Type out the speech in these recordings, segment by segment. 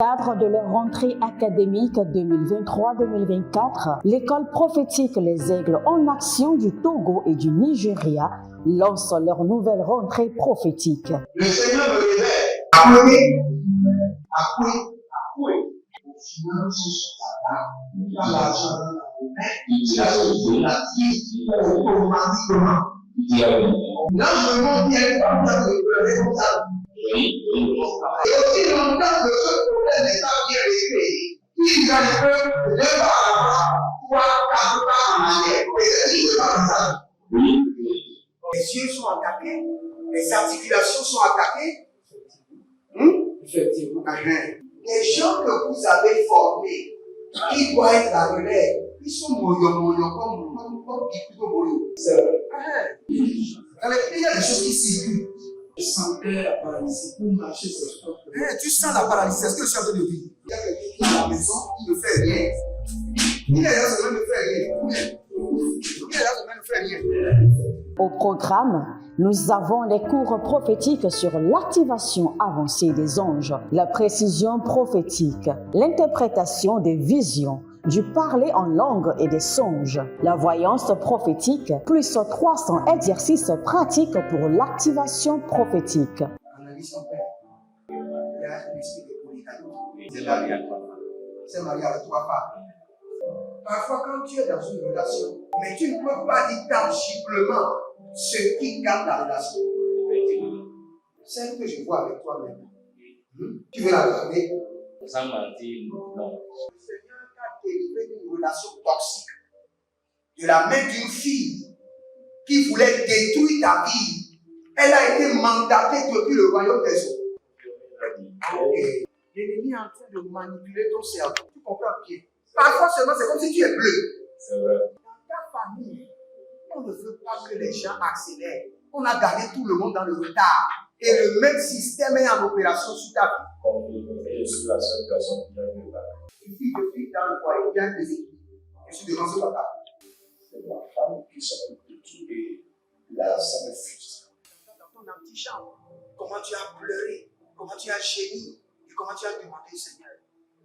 Cadre de leur rentrée académique 2023-2024, l'école prophétique Les Aigles en Action du Togo et du Nigeria lance leur nouvelle rentrée prophétique. Le Seigneur me révèle. Appelez. Finance, dans l'argent, il a sauvé la vie automatiquement. Là, je montre bien comme ça, le responsable. Et aussi longtemps que ce problème n'est pas bien réglé, il y a des peuples de par là-bas, 3, 4 pas en arrière. Et c'est pas ça. Les yeux sont attaqués, les articulations sont attaquées. Effectivement. Les gens que vous avez formés, qui doivent être la relève, ils sont moyo comme plutôt moyo. C'est vrai. Dans les pays, il y a des choses qui circulent. Je sentais la paralysie pour marcher sur ce sport. Tu sens la paralysie, c'est ce que je suis en train de dire. Il y a quelqu'un qui est à la maison, qui ne fait rien. Il y a des gens qui ne fait rien. Au programme, nous avons les cours prophétiques sur l'activation avancée des anges, la précision prophétique, l'interprétation des visions, du parler en langue et des songes, la voyance prophétique, plus 300 exercices pratiques pour l'activation prophétique. Analyse son père. Il y a un esprit de polygamie. C'est marié à trois femmes. C'est marié à trois femmes. Parfois, quand tu es dans une relation, mais tu ne peux pas dire tangiblement ce qui garde la relation. Celle que je vois avec toi maintenant. Tu veux la regarder? Sans mentir, non. Délivré d'une relation toxique de la main d'une fille qui voulait détruire ta vie. Elle a été mandatée depuis le royaume des eaux. L'ennemi est en train de manipuler ton cerveau. Tu comprends bien? Parfois seulement, c'est comme si tu es bleu. C'est vrai. Dans ta famille, on ne veut pas que les gens accélèrent. On a gardé tout le monde dans le retard. Et le même système est en opération sur ta vie. Je suis la seule personne qui a vu ça. Une fille de fille dans le foyer, il y a des équipes. Je suis devant ce papa. C'est ma femme qui s'occupe de tout et là, ça me frustre. Dans ton antichambre, comment tu as pleuré, comment tu as gémi et comment tu as demandé au Seigneur.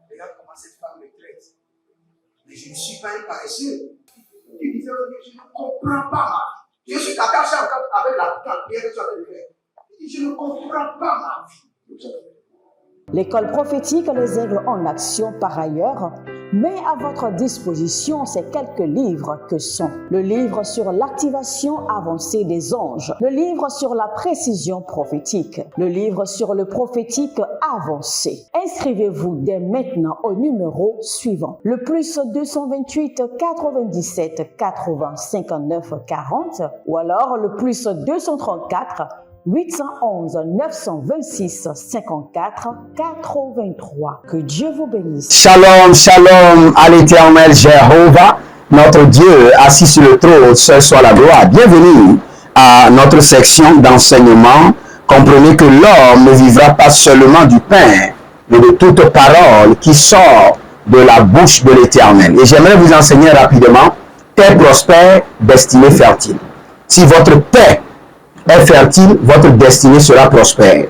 Regarde comment cette femme me traite. Mais je ne suis pas un paresseux. Tu disais, je ne comprends pas ma vie. Je suis attaché encore avec la prière que tu as fait de faire. Je ne comprends pas ma vie. L'école prophétique Les Aigles en Action, par ailleurs, met à votre disposition ces quelques livres que sont le livre sur l'activation avancée des anges, le livre sur la précision prophétique, le livre sur le prophétique avancé. Inscrivez-vous dès maintenant au numéro suivant, le plus 228 97 80 59 40 ou alors le plus 234 811 926 54 83. Que Dieu vous bénisse. Shalom, shalom à l'Éternel Jéhovah, notre Dieu assis sur le trône, seul soit la gloire. Bienvenue à notre section d'enseignement. Comprenez que l'homme ne vivra pas seulement du pain, mais de toute parole qui sort de la bouche de l'Éternel. Et j'aimerais vous enseigner rapidement terre prospère, destinée fertile. Si votre terre est fertile, votre destinée sera prospère.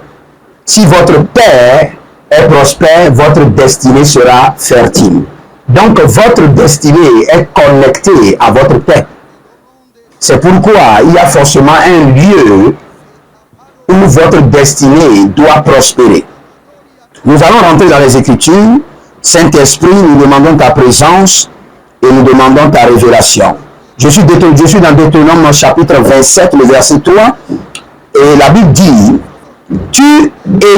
Si votre terre est prospère, votre destinée sera fertile. Donc, votre destinée est connectée à votre terre. C'est pourquoi il y a forcément un lieu où votre destinée doit prospérer. Nous allons rentrer dans les Écritures. Saint-Esprit, nous demandons ta présence et nous demandons ta révélation. Je suis dans Deutéronome chapitre 27, le verset 3, et la Bible dit, tu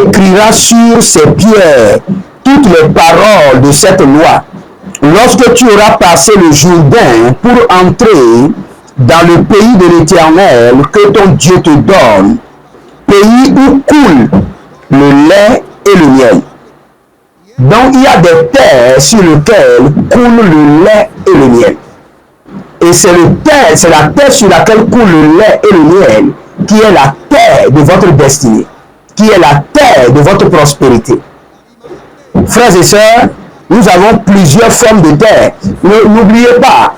écriras sur ces pierres toutes les paroles de cette loi. Lorsque tu auras passé le Jourdain pour entrer dans le pays de l'Éternel que ton Dieu te donne, pays où coule le lait et le miel. Donc il y a des terres sur lesquelles coule le lait et le miel. Et c'est la terre sur laquelle coule le lait et le miel qui est la terre de votre destinée, qui est la terre de votre prospérité. Frères et sœurs, nous avons plusieurs formes de terre. N'oubliez pas,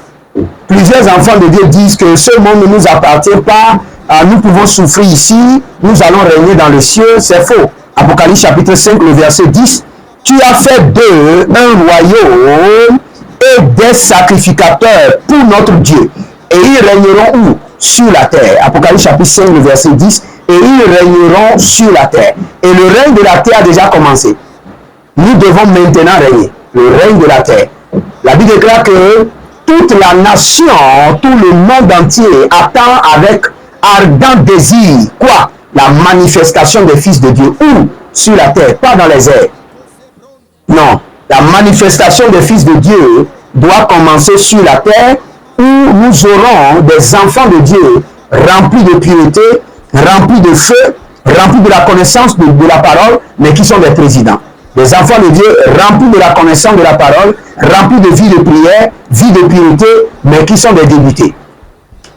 plusieurs enfants de Dieu disent que ce monde ne nous appartient pas, nous pouvons souffrir ici, nous allons régner dans le ciel. C'est faux. Apocalypse chapitre 5, le verset 10, tu as fait d'eux un royaume et des sacrificateurs pour notre Dieu. Et ils régneront où? Sur la terre. Apocalypse chapitre 5, le verset 10. Et ils régneront sur la terre. Et le règne de la terre a déjà commencé. Nous devons maintenant régner. Le règne de la terre. La Bible déclare que toute la nation, tout le monde entier attend avec ardent désir, quoi? La manifestation des fils de Dieu. Où? Sur la terre, pas dans les airs. Non, la manifestation des fils de Dieu doit commencer sur la terre où nous aurons des enfants de Dieu remplis de pureté, remplis de feu, remplis de la connaissance de la parole, mais qui sont des présidents. Des enfants de Dieu remplis de la connaissance de la parole, remplis de vie de prière, vie de pureté, mais qui sont des débutés.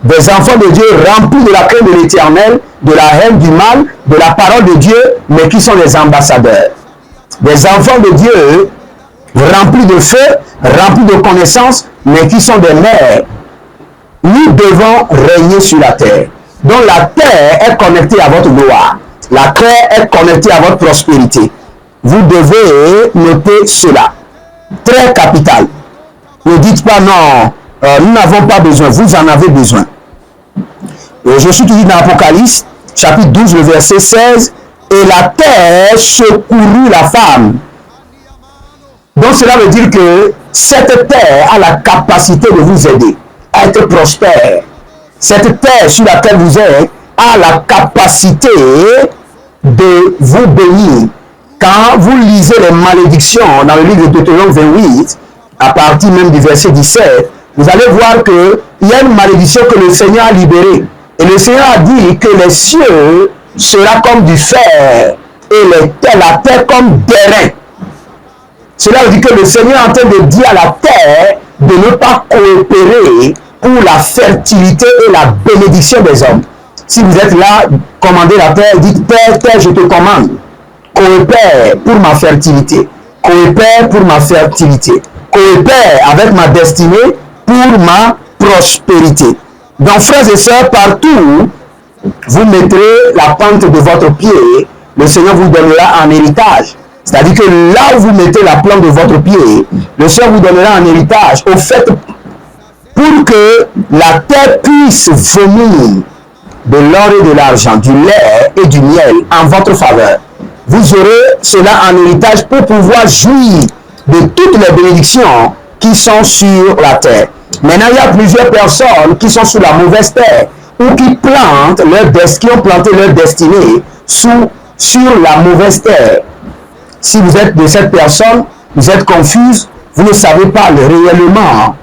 Des enfants de Dieu remplis de la crainte de l'Éternel, de la haine du mal, de la parole de Dieu, mais qui sont des ambassadeurs. Des enfants de Dieu remplis de feu, remplis de connaissances, mais qui sont des mères. Nous devons régner sur la terre. Donc la terre est connectée à votre gloire. La terre est connectée à votre prospérité. Vous devez noter cela. Très capital. Ne dites pas non, nous n'avons pas besoin. Vous en avez besoin. Et je suis toujours dans l'Apocalypse, chapitre 12, le verset 16. Et la terre secourut la femme. Donc cela veut dire que cette terre a la capacité de vous aider à être prospère. Cette terre sur laquelle vous êtes a la capacité de vous bénir. Quand vous lisez les malédictions dans le livre de Deutéronome 28, à partir même du verset 17, vous allez voir qu'il y a une malédiction que le Seigneur a libérée. Et le Seigneur a dit que les cieux sera comme du fer et la terre comme d'airain. Cela veut dire que le Seigneur est en train de dire à la terre de ne pas coopérer pour la fertilité et la bénédiction des hommes. Si vous êtes là, commandez la terre, dites terre, terre, je te commande. Coopère pour ma fertilité. Coopère pour ma fertilité. Coopère avec ma destinée pour ma prospérité. Donc, frères et sœurs, partout, vous mettrez la pente de votre pied, le Seigneur vous donnera en héritage. C'est-à-dire que là où vous mettez la plante de votre pied, le Seigneur vous donnera en héritage. Au fait, pour que la terre puisse venir de l'or et de l'argent, du lait et du miel en votre faveur, vous aurez cela en héritage pour pouvoir jouir de toutes les bénédictions qui sont sur la terre. Maintenant, il y a plusieurs personnes qui sont sur la mauvaise terre ou qui plantent qui ont planté leur destinée sur la mauvaise terre. Si vous êtes de cette personne, vous êtes confuse, vous ne savez pas réellement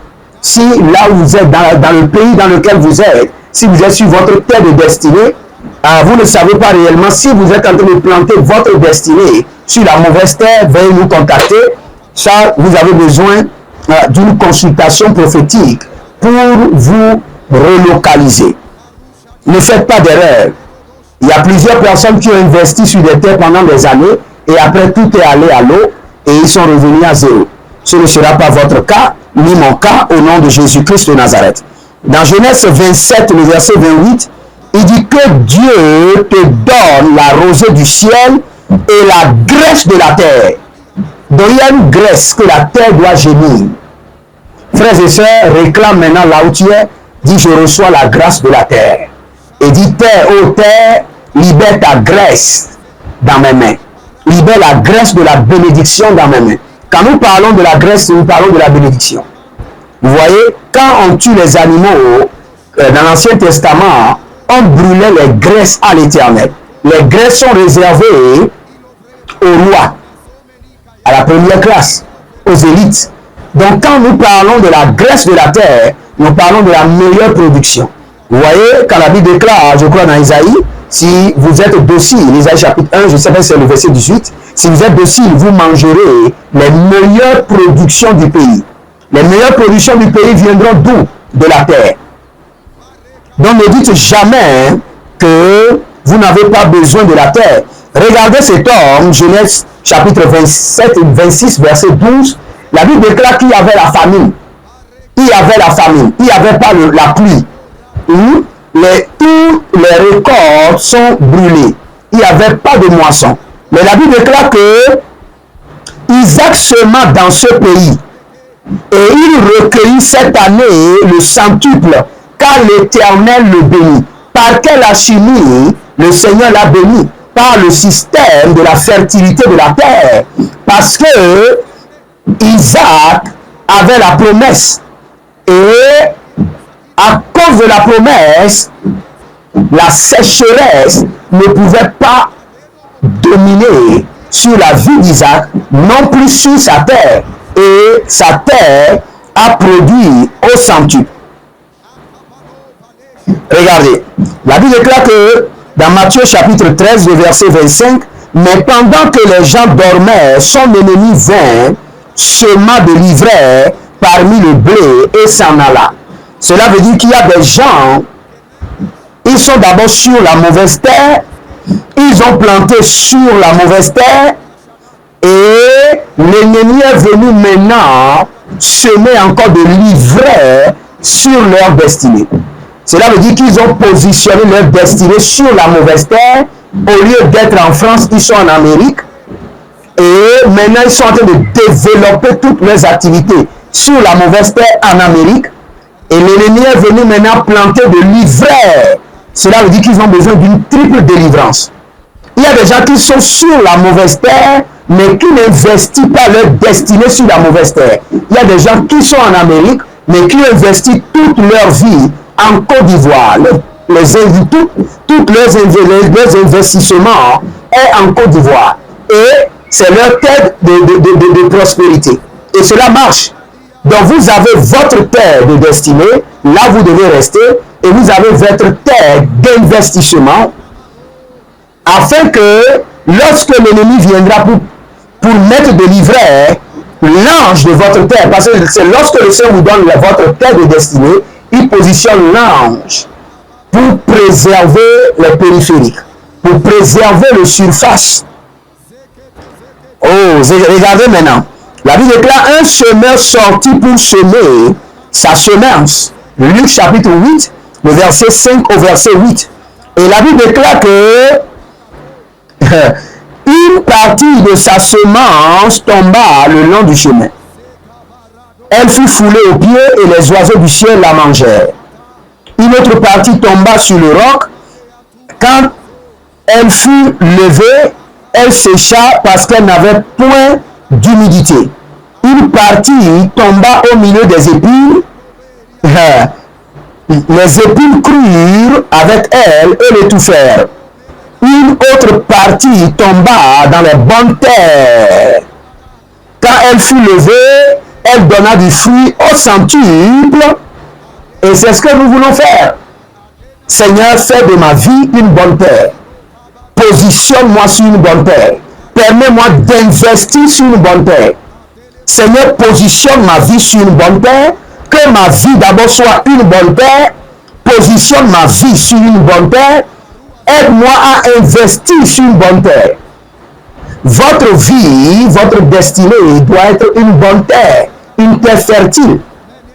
si là où vous êtes, dans le pays dans lequel vous êtes, si vous êtes sur votre terre de destinée, vous ne savez pas réellement si vous êtes en train de planter votre destinée sur la mauvaise terre, veuillez nous contacter. Ça, vous avez besoin d'une consultation prophétique pour vous relocaliser. Ne faites pas d'erreur. Il y a plusieurs personnes qui ont investi sur des terres pendant des années et après tout est allé à l'eau et ils sont revenus à zéro. Ce ne sera pas votre cas, ni mon cas, au nom de Jésus-Christ de Nazareth. Dans Genèse 27, le verset 28, il dit que Dieu te donne la rosée du ciel et la graisse de la terre. Donc il y a une graisse que la terre doit gémir. Frères et sœurs, réclame maintenant là où tu es, dis je reçois la grâce de la terre. Et dit terre, ô terre, libère ta graisse dans mes mains. Libère la graisse de la bénédiction dans mes mains. Quand nous parlons de la graisse, nous parlons de la bénédiction. Vous voyez, quand on tue les animaux, dans l'Ancien Testament, on brûlait les graisses à l'Éternel. Les graisses sont réservées aux rois, à la première classe, aux élites. Donc quand nous parlons de la graisse de la terre, nous parlons de la meilleure production. Vous voyez, quand la Bible déclare, je crois dans Isaïe, si vous êtes docile, Isaïe chapitre 1, je ne sais pas si c'est le verset 18, si vous êtes docile, vous mangerez les meilleures productions du pays. Les meilleures productions du pays viendront d'où? De la terre. Donc ne dites jamais que vous n'avez pas besoin de la terre. Regardez cet homme, Genèse chapitre 27 et 26, verset 12. La Bible déclare qu'il y avait la famine. Il y avait la famine. Il n'y avait pas la pluie. Tous les récoltes sont brûlées. Il n'y avait pas de moisson. Mais la Bible déclare que Isaac sema dans ce pays et il recueillit cette année le centuple, car l'Éternel le bénit. Par quelle alchimie le Seigneur l'a béni? Par le système de la fertilité de la terre. Parce que Isaac avait la promesse. Et à cause de la promesse, la sécheresse ne pouvait pas dominer sur la vie d'Isaac, non plus sur sa terre. Et sa terre a produit au centuple. Regardez, la Bible déclare que dans Matthieu chapitre 13, le verset 25, mais pendant que les gens dormaient, son ennemi vint, sema de l'ivraie parmi le blé et s'en alla. Cela veut dire qu'il y a des gens, ils sont d'abord sur la mauvaise terre, ils ont planté sur la mauvaise terre, et l'ennemi est venu maintenant semer encore de l'ivraie sur leur destinée. Cela veut dire qu'ils ont positionné leur destinée sur la mauvaise terre. Au lieu d'être en France, ils sont en Amérique. Et maintenant, ils sont en train de développer toutes leurs activités sur la mauvaise terre en Amérique. Et l'ennemi est venu maintenant planter de l'ivraie. Cela veut dire qu'ils ont besoin d'une triple délivrance. Il y a des gens qui sont sur la mauvaise terre, mais qui n'investissent pas leur destinée sur la mauvaise terre. Il y a des gens qui sont en Amérique, mais qui investissent toute leur vie en Côte d'Ivoire. Tous leurs investissements est en Côte d'Ivoire. Et c'est leur terre de prospérité. Et cela marche. Donc vous avez votre terre de destinée, là vous devez rester, et vous avez votre terre d'investissement, afin que lorsque l'ennemi viendra pour mettre de l'ivraie, l'ange de votre terre, parce que c'est lorsque le Seigneur vous donne votre terre de destinée, il positionne l'ange pour préserver les périphériques, pour préserver le surface. Oh, regardez maintenant. La Bible déclare un semeur sorti pour semer sa semence. Luc chapitre 8, le verset 5 au verset 8. Et la Bible déclare que une partie de sa semence tomba le long du chemin. Elle fut foulée aux pieds et les oiseaux du ciel la mangèrent. Une autre partie tomba sur le roc. Quand elle fut levée, elle sécha parce qu'elle n'avait point d'humidité. Une partie tomba au milieu des épines. Les épines crurent avec elle et l'étouffèrent. Une autre partie tomba dans les bonnes terres. Quand elle fut levée, elle donna du fruit au centuple. Et c'est ce que nous voulons faire. Seigneur, fais de ma vie une bonne terre. Positionne-moi sur une bonne terre. Permets-moi d'investir sur une bonne terre. Seigneur, positionne ma vie sur une bonne terre. Que ma vie d'abord soit une bonne terre. Positionne ma vie sur une bonne terre. Aide-moi à investir sur une bonne terre. Votre vie, votre destinée doit être une bonne terre, une terre fertile.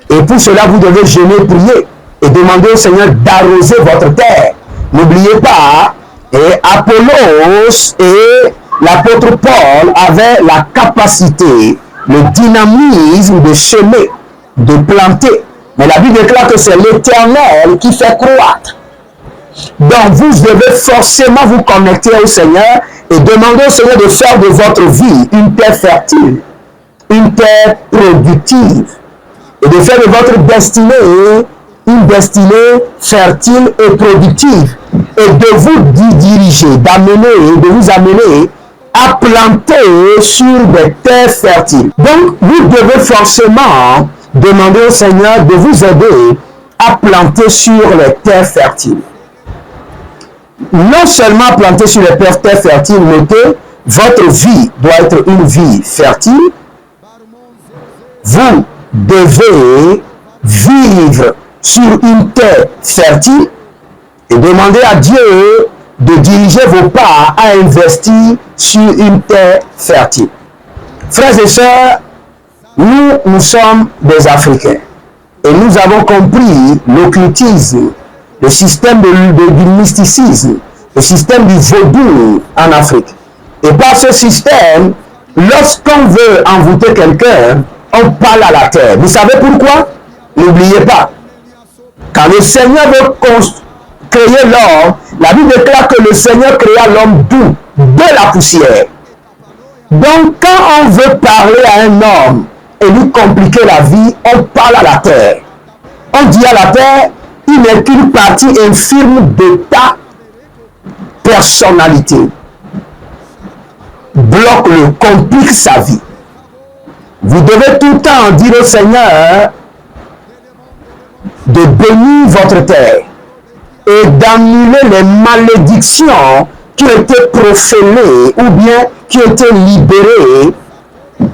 Et pour cela, vous devez jeûner, prier et demander au Seigneur d'arroser votre terre. N'oubliez pas, et Apollos et l'apôtre Paul avaient la capacité, le dynamisme de semer, de planter. Mais la Bible déclare que c'est l'Éternel qui fait croître. Donc vous devez forcément vous connecter au Seigneur et demander au Seigneur de faire de votre vie une terre fertile, une terre productive, et de faire de votre destinée une destinée fertile et productive, et de vous diriger, de vous amener à planter sur des terres fertiles. Donc vous devez forcément demander au Seigneur de vous aider à planter sur les terres fertiles. Non seulement planter sur les terres fertiles, mais que votre vie doit être une vie fertile. Vous devez vivre sur une terre fertile et demander à Dieu de diriger vos pas à investir sur une terre fertile. Frères et sœurs, nous sommes des Africains et nous avons compris l'occultisme, le système du mysticisme, le système du vaudou en Afrique. Et par ce système, lorsqu'on veut envoûter quelqu'un, on parle à la terre. Vous savez pourquoi? N'oubliez pas, quand le Seigneur veut créer l'homme, la Bible déclare que le Seigneur créa l'homme d'où? De la poussière. Donc, quand on veut parler à un homme et lui compliquer la vie, on parle à la terre. On dit à la terre, il n'est qu'une partie infime de ta personnalité. Bloque-le, complique sa vie. Vous devez tout le temps dire au Seigneur de bénir votre terre et d'annuler les malédictions qui ont été proférées ou bien qui ont été libérées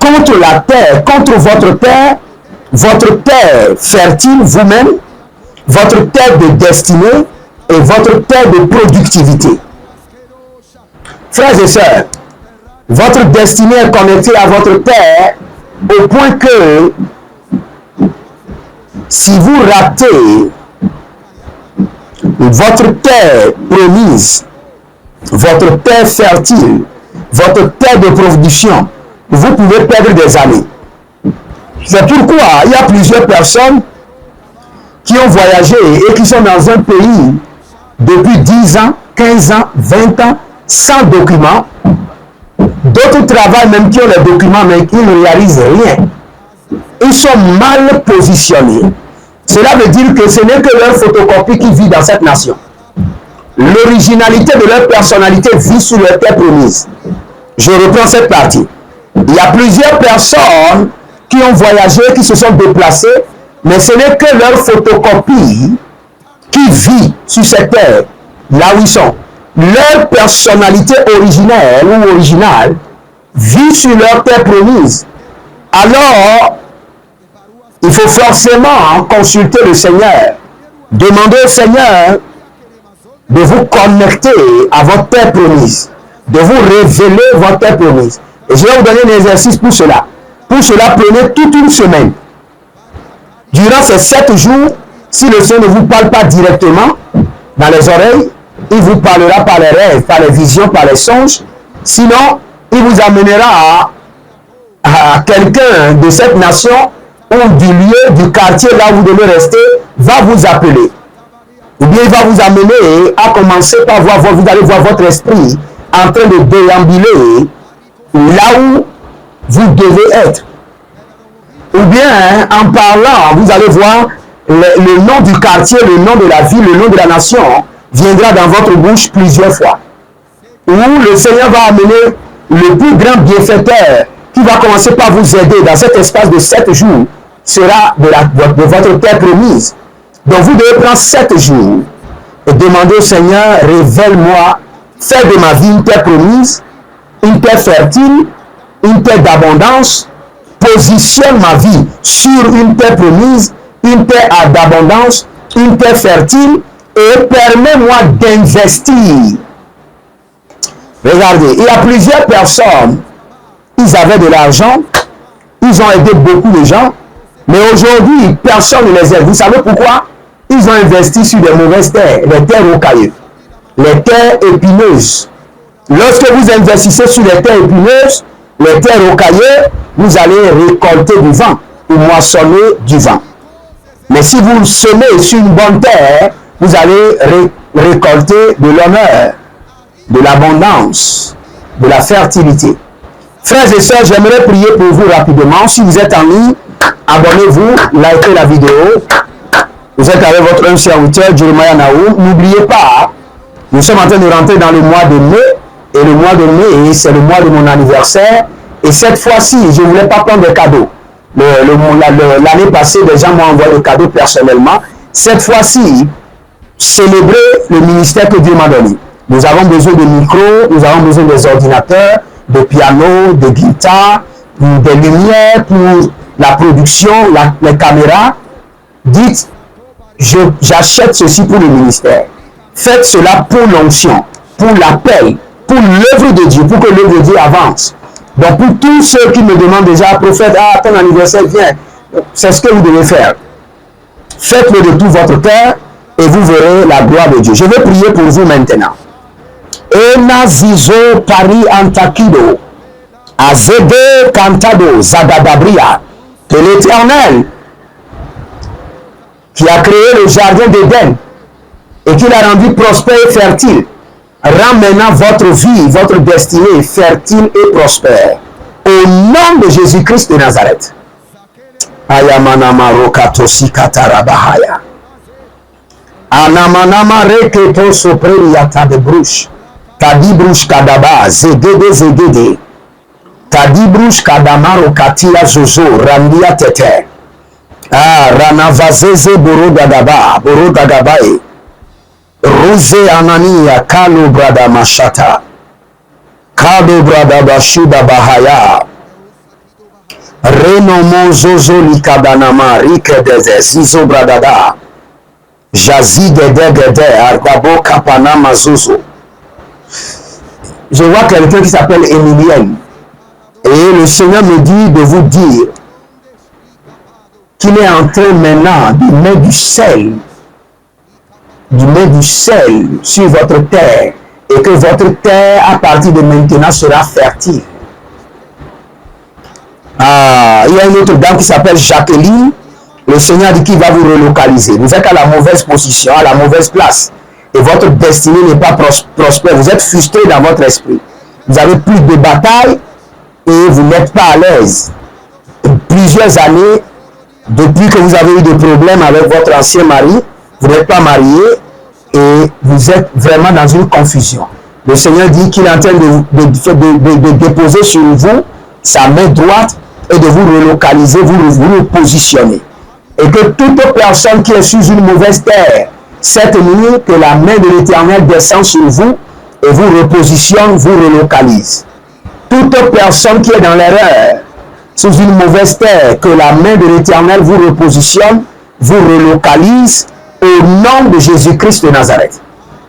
contre la terre, contre votre terre fertile vous-même, votre terre de destinée et votre terre de productivité. Frères et sœurs, votre destinée est connectée à votre terre au point que si vous ratez votre terre promise, votre terre fertile, votre terre de production, vous pouvez perdre des années. C'est pourquoi il y a plusieurs personnes qui ont voyagé et qui sont dans un pays depuis 10 ans, 15 ans, 20 ans, sans documents. D'autres travaillent même qui ont les documents, mais qui ne réalisent rien. Ils sont mal positionnés. Cela veut dire que ce n'est que leur photocopie qui vit dans cette nation. L'originalité de leur personnalité vit sur leur terre promise. Je reprends cette partie. Il y a plusieurs personnes qui ont voyagé, qui se sont déplacées, mais ce n'est que leur photocopie qui vit sur cette terre, là où ils sont. Leur personnalité originelle ou originale vit sur leur terre promise. Alors, il faut forcément consulter le Seigneur. Demandez au Seigneur de vous connecter à votre terre promise, de vous révéler votre terre promise. Et je vais vous donner un exercice pour cela. Pour cela, prenez toute une semaine. Durant ces 7 jours, si le Seigneur ne vous parle pas directement dans les oreilles, il vous parlera par les rêves, par les visions, par les songes. Sinon, il vous amènera à quelqu'un de cette nation ou du lieu, du quartier là où vous devez rester, va vous appeler. Ou bien il va vous amener à commencer par voir, vous allez voir votre esprit en train de déambuler là où vous devez être. Ou bien en parlant, vous allez voir le nom du quartier, le nom de la ville, le nom de la nation viendra dans votre bouche plusieurs fois. Où le Seigneur va amener le plus grand bienfaiteur qui va commencer par vous aider dans cet espace de 7 jours sera de votre terre promise. Donc vous devez prendre 7 jours et demander au Seigneur, révèle-moi, fais de ma vie une terre promise, une terre fertile, une terre d'abondance, positionne ma vie sur une terre promise, une terre d'abondance, une terre fertile et permets-moi d'investir. Regardez, il y a plusieurs personnes, ils avaient de l'argent, ils ont aidé beaucoup de gens, mais aujourd'hui, personne ne les aide. Vous savez pourquoi? Ils ont investi sur des mauvaises terres, les terres rocailleuses, les terres épineuses. Lorsque vous investissez sur les terres épineuses, les terres rocailleuses, vous allez récolter du vent ou moissonner du vent. Mais si vous semez sur une bonne terre, vous allez récolter de l'honneur, de l'abondance, de la fertilité. Frères et sœurs, j'aimerais prier pour vous rapidement. Si vous êtes en ligne, abonnez-vous, likez la vidéo. Vous êtes avec votre serviteur, Jeremiah Naoum. N'oubliez pas, nous sommes en train de rentrer dans le mois de mai. Et le mois de mai, c'est le mois de mon anniversaire. Et cette fois-ci, je ne voulais pas prendre de cadeaux. L'année passée, les gens m'ont envoyé des cadeaux personnellement. Cette fois-ci, célébrer le ministère que Dieu m'a donné. Nous avons besoin de micros, nous avons besoin des ordinateurs, de pianos, de guitares, des lumières pour la production, les caméras. Dites, j'achète ceci pour le ministère. Faites cela pour l'onction, pour l'appel, pour l'œuvre de Dieu, pour que l'œuvre de Dieu avance. Donc pour tous ceux qui me demandent déjà, prophète, ton anniversaire vient, c'est ce que vous devez faire. Faites-le de tout votre cœur et vous verrez la gloire de Dieu. Je vais prier pour vous maintenant. Ena zizo pari antakido. Azede Cantado Zagadabria, que l'Éternel qui a créé le jardin d'Éden et qui l'a rendu prospère et fertile, rend maintenant votre vie, votre destinée fertile et prospère. Au nom de Jésus-Christ de Nazareth. Ayamanama Rokatosi Katarabahaya. Anamanama Reketo Sopreriata de Bruche. Kadibrush Kadaba, Zegede. Kadibrush Kadamaro Katia Zozo, Randia Tete. Ranavazeze Borodagabae. Rose Anania, Kalo Brada Mashata. Kalo Brada Bashuda Bahaya. Renomo Zozo Likadanama, Rike Deze, Zizo Bradada. Jazi Gede, Ardabo Kapanama Zozo. Je vois quelqu'un qui s'appelle Emilienne. Et le Seigneur me dit de vous dire qu'il est en train maintenant de mettre du sel sur votre terre et que votre terre à partir de maintenant sera fertile. Il y a une autre dame qui s'appelle Jacqueline. Le Seigneur dit qu'il va vous relocaliser. Vous êtes à la mauvaise position, à la mauvaise place. Et votre destinée n'est pas prospère. Vous êtes frustré dans votre esprit. Vous avez plus de batailles et vous n'êtes pas à l'aise. Plusieurs années, depuis que vous avez eu des problèmes avec votre ancien mari, vous n'êtes pas marié et vous êtes vraiment dans une confusion. Le Seigneur dit qu'il est en train de déposer sur vous sa main droite et de vous relocaliser, vous repositionner. Et que toute personne qui est sur une mauvaise terre, cette nuit, que la main de l'Éternel descend sur vous et vous repositionne, vous relocalise. Toute personne qui est dans l'erreur, sous une mauvaise terre, que la main de l'Éternel vous repositionne, vous relocalise au nom de Jésus-Christ de Nazareth.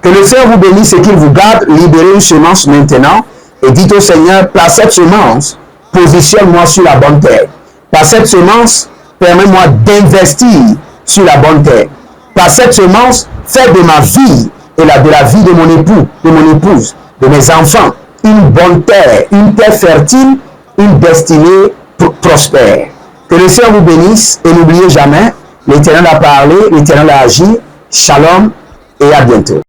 Que le Seigneur vous bénisse et qu'il vous garde, libérez une semence maintenant et dites au Seigneur, place cette semence, positionne-moi sur la bonne terre. Par cette semence, permets-moi d'investir sur la bonne terre. Par cette semence, fais de ma vie et de la vie de mon époux, de mon épouse, de mes enfants, une bonne terre, une terre fertile, une destinée prospère. Que le Seigneur vous bénisse et n'oubliez jamais, l'Éternel a parlé, l'Éternel a agi. Shalom et à bientôt.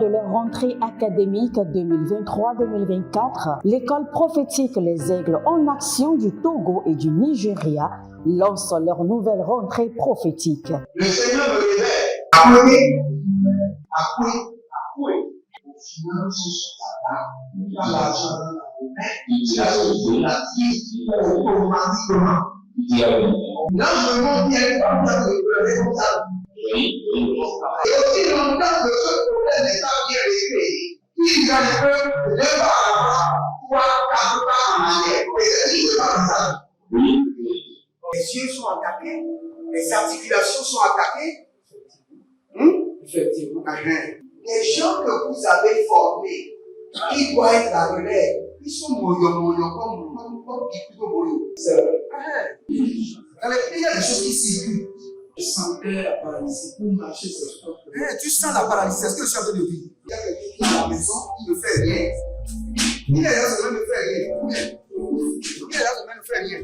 De leur rentrée académique 2023-2024, l'école prophétique Les Aigles en Action du Togo et du Nigeria lance leur nouvelle rentrée prophétique. Le Seigneur me révèle. Appuyez. Finance sur ta table. Il a l'argent dans la main. Il a sauvé la vie automatiquement. Là, je me montre bien comme ça, de responsable. Et aussi longtemps que ce problème n'est pas bien réglé, ils en peuvent ne pas avoir 3, 4 pas en arrière. Et c'est tout ce ça. Les yeux sont attaqués, les articulations sont attaquées. Effectivement. Les gens que vous avez formés, qui doivent être la relève, ils sont moyo comme plutôt moyo. C'est vrai. Il y a des choses qui circulent. Je sentais la paralysie pour marcher sur ce corps. Tu sens la paralysie, c'est ce que je suis en train de dire. Il y a quelqu'un qui est à la maison, qui ne fait rien. Il est là, ça ne fait rien. Il est là, ça ne fait rien.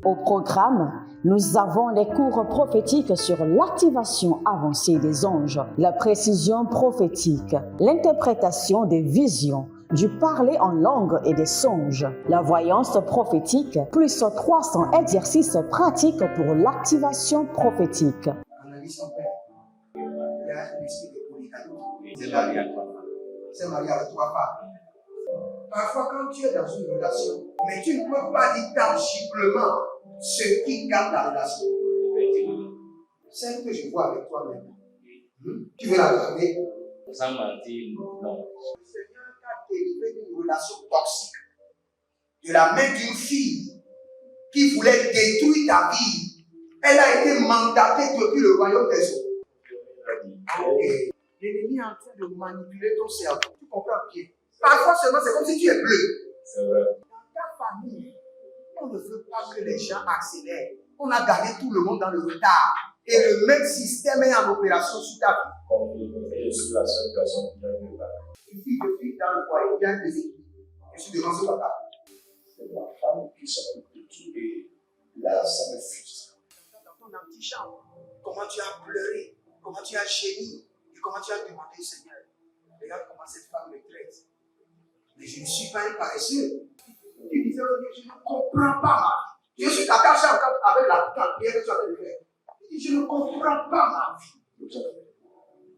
Au programme, Nous avons les cours prophétiques sur l'activation avancée des anges, la précision prophétique, l'interprétation des visions, du parler en langue et des songes, la voyance prophétique, plus 300 exercices pratiques pour l'activation prophétique. Analyse son père. Il y a un esprit de polygamie. C'est marié à 3 femmes. C'est marié avec 3 femmes. Parfois, quand tu es dans une relation, mais tu ne peux pas dire tangiblement ce qui garde la relation. Celle que je vois avec toi maintenant. Tu veux la garder? Sans mentir, non. Le Seigneur t'a délivré d'une relation toxique. De la main d'une fille qui voulait détruire ta vie. Elle a été mandatée depuis le royaume des eaux. Et l'ennemi est en train de manipuler ton cerveau. Tu comprends bien? Parfois seulement, c'est comme si tu es bleu. C'est vrai. Dans ta famille, on ne veut pas que les gens accélèrent. On a gardé tout le monde dans le retard. Et le même système est en opération sur ta vie. Comme je suis la seule personne qui a vu ça. Une fille de fille dans le foyer, bien déséquilibrée. Je suis devant ce papa. C'est ma femme qui s'occupe de tout et là, ça me frustre. Dans ton antichambre, comment tu as pleuré, comment tu as gémi et comment tu as demandé, Seigneur. Regarde comment cette femme me traite. Mais je ne suis pas un paresseux. Tu disais, je ne comprends pas ma vie. Je suis attaché encore avec la prière que tu as fait de faire. Je ne comprends pas ma vie.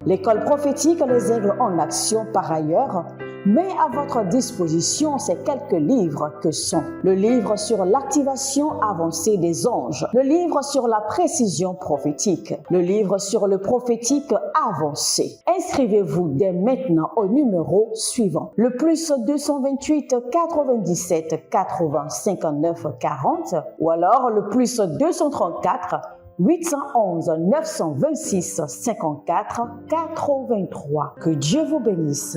L'école prophétique les aide en action par ailleurs, met à votre disposition ces quelques livres que sont le livre sur l'activation avancée des anges, le livre sur la précision prophétique, le livre sur le prophétique avancé. Inscrivez-vous dès maintenant au numéro suivant, le plus 228 97 80 59 40 ou alors le plus 234 811 926 54 83. Que Dieu vous bénisse.